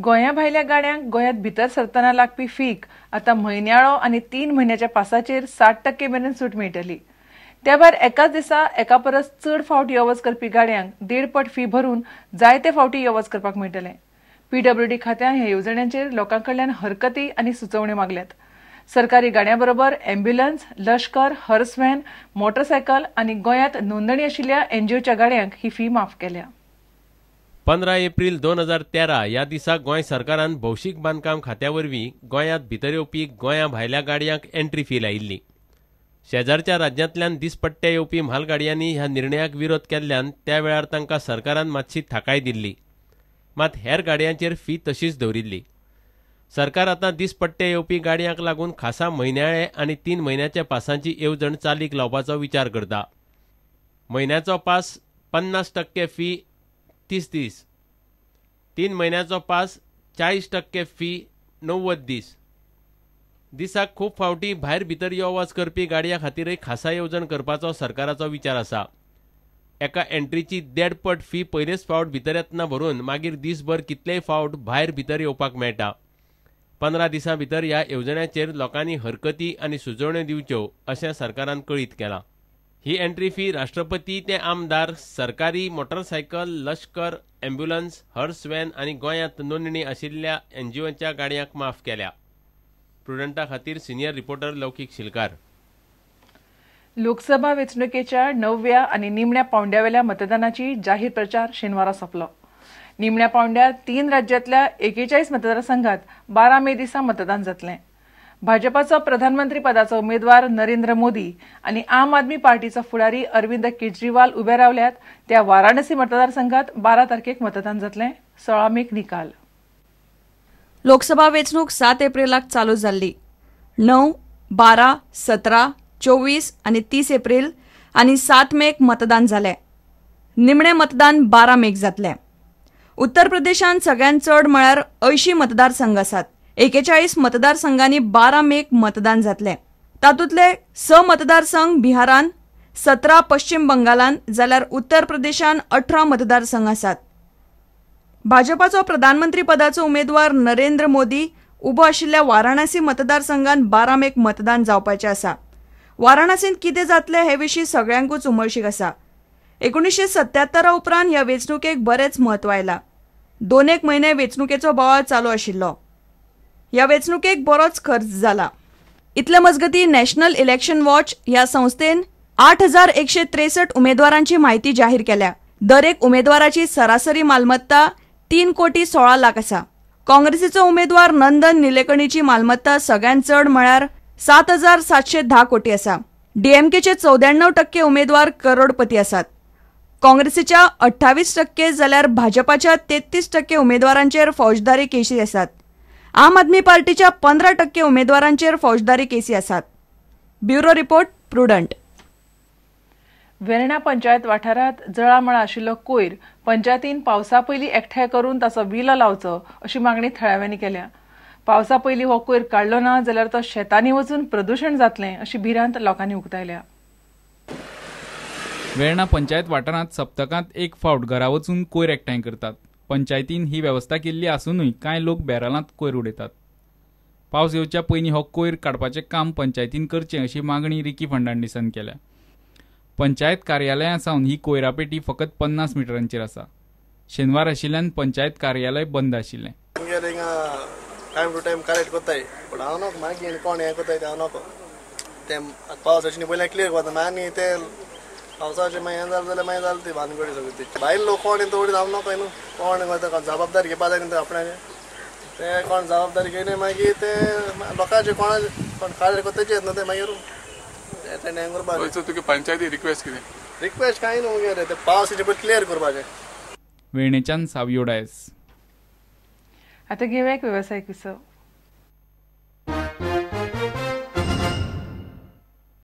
गोंया भायल्या गाड्यांक गोंयांत भितर सरतना लागपी फीक आतां म्हयन्याळो आनी 3 म्हयन्याच्या पासाचेर 60% मेरेन सूट मेळटली। त्या भायर एकाच दिसा एका परस चड फावट यो वच करपी गाड्यांक 1.5 पट फी भरून जायते फावटी यो वच करपाक मेळटलें। PWD खात्यान ह्या येवजण्यांचेर लोकांकडल्यान हरकती आनी सुचोवण्यो मागल्यात। सरकारी गाड्यांबरोबर अँब्युलन्स, लश्कर, हर्स व्हॅन, मोटरसायकल आनी गोंयांत नोंदणी आशिल्ल्या NGOच्या गाड्यांक ही फी माफ केल्या। 15 एप्रिल 2013 ह्या दिसा गोंय सरकारान भौशीक बांदकाम खात्या वरवीं गोंयांत भितर येवपी गोंया भायल्या गाडयांक एंट्री फी लायिल्ली। शेजारच्या राज्यांतल्यान दिसपट्ट्या येवपी म्हालगाडयांनी ह्या निर्णयाक विरोध केल्ल्यान त्या वेळार तांकां सरकारान मातशी थाकाय दिल्ली, मात हेर गाडयांचेर फी तशीच दवरिल्ली। सरकार आतां दिसपट्टे येवपी गाडयांक लागून खासा म्हयन्याळे आनी 3 म्हयन्याच्या पासांची येवजण चालीक लावपाचो विचार करता। म्हयन्याचो पास 50% फी 30 दीस, 3 म्हयन्याचो पास 40% फी 90 दीस। दिसाक खूब फावटी भायर भितर यो वच करपी गाडयां खातीरय खासा येवजण करपाचो सरकाराचो विचार आसा। एका एंट्रीची 1.5 पट फी पयलेच फावट भितर येतना भरून मागीर दिसभर कितलेय फावट भायर भितर येवपाक मेळटा। 15 दिसां भितर ह्या येवजण्याचेर लोकांनी हरकती आनी सुचोवण्यो दिवच्यो अशें सरकारान कळीत केलां। ही एंट्री फी राष्ट्रपती ते आमदार, सरकारी मोटरसायकल, लश्कर, अँब्युलन्स, हर्स व्हॅन आनी गोंयांत नोंदणी आशिल्ल्या NGOच्या गाडयांक माफ केल्या। प्रुडंटा खातीर सिनियर रिपोर्टर लौकीक शिलकार। लोकसभा वेंचणुकेच्या 9व्या आनी निमण्या पांवड्यावेल्या मतदानाची जाहीर प्रचार शेनवारा सोंपलो। निमण्या पांवड्यार 3 राज्यांतल्या 41 मतदारसंघात 12 मे दिसा मतदान जातलें। भाजपाचो प्रधानमंत्री पदाचो उमेदवार नरेंद्र मोदी आनी आम आदमी पार्टीचो फुडारी अरविंद केजरीवाल उबे रावल्यात त्या वाराणसी मतदारसंघात 12 तारखेक मतदान जातलें। 16 मेक निकाल। लोकसभा वेंचणूक 7 एप्रिलाक चालू जाल्ली। 9, 12, 17, 24 आनी 30 एप्रिल आनी 7 मेक मतदान जालें। निमणें मतदान 12 मेक जातलें। उत्तर प्रदेशांत सगळ्यांत चड म्हळ्यार 80 मतदारसंघ आसात। 41 मतदारसंघांनी 12 मेक मतदान जातलें। तातूंतले 6 मतदारसंघ बिहारान, 17 पश्चिम बंगालान जाल्यार उत्तर प्रदेशान 18 मतदारसंघ आसात। भाजपाचो प्रधानमंत्री पदाचो उमेदवार नरेंद्र मोदी उबो आशिल्ल्या वाराणसी मतदारसंघात 12 मेक मतदान जावपाचें आसा। वाराणसींत कितें जातलें हे विशीं सगळ्यांकूच उमळशीक आसा। 1977 उपरांत ह्या वेंचणुकेक बरेंच म्हत्व आयलां। 2 म्हयने वेंचणुकेचो बोवाळ चालू आशिल्लो। ह्या वेंचणुकेक बरोच खर्च जाला। इतले मजगतीं नॅशनल इलेक्शन वॉच ह्या संस्थेन 8163 उमेदवारांची म्हायती जाहीर केल्या। दर एक उमेदवाराची सरासरी मालमत्ता 3 कोटी 16 लाख आसा। काँग्रेसीचो उमेदवार नंदन निलेकणीची मालमत्ता सगळ्यांत चड म्हळ्यार 7710 कोटी आसा। DMKचे 94% उमेदवार करोडपती आसात। काँग्रेसीच्या 28% जाल्यार भाजपाच्या 33% उमेदवारांचेर फौजदारी केसी आसात। आम आदमी पार्टीच्या 15% उमेदवारांचेर फौजदारी केसी आसात। Bureau report, prudent. Verna panchayat वाठारांत जळामळा आशिल्लो कोयर पंचायतीन पावसा पयलीं एकठांय करून ताचो विलो लावचो अशी मागणी थळाव्यांनी केल्या। पावसा पयलीं हो कोयर काडलो ना जाल्यार तो शेतांनी वचून प्रदूषण जातलें अशी भिरांत लोकांनी उक्तायल्या। वेर्णा पंचायत वाठारांत सप्तकांत एक फावट घरा वचून कोयर एकठांय करतात। पंचायतीन ही वेवस्था केल्ली आसूनय कांय लोक बॅरलांत कोयर उडयतात। पावस येवच्या पयलीं हो कोयर काडपाचें काम पंचायतीन करचें अशी मागणी रिकी फर्नांडीसान केल्या। पंचायत कार्यालया सावन ही कोयरा पेटी फकत 50 मिटरांचेर आसा। शेनवार आशिल्ल्यान पंचायत कार्यालय बंद आशिल्लें। टायम टू टायम कलेक्ट कोत्ताय पण हांव नको मागीर कोण हें कोत्ताय हांव नको ते पावस अशें पयलें क्लियर कोत्ता आनी ते पावसाचें मागीर हें जालें जाल्यार मागीर जालें ती भानगडी सगळी ती भायर लोक कोण दवडीत हांव नको न्हू कोण कोण जबाबदारी घेवपा जाय न्हू आपणाचें ते कोण जबाबदारी घेयना मागीर ते लोकांचे कोणाचे कोण कार्य कोत्ताचे न्हू ते मागीर तेणें हें करपाचें। तुका पंचायती रिक्वेस्ट कितें? रिक्वेस्ट कांय न्हू मगे ते पावसाचें पळय क्लियर करपाचें। वेर्णेच्यान सावयो डायस। आता घेऊया एक व्यावसायिक विसव।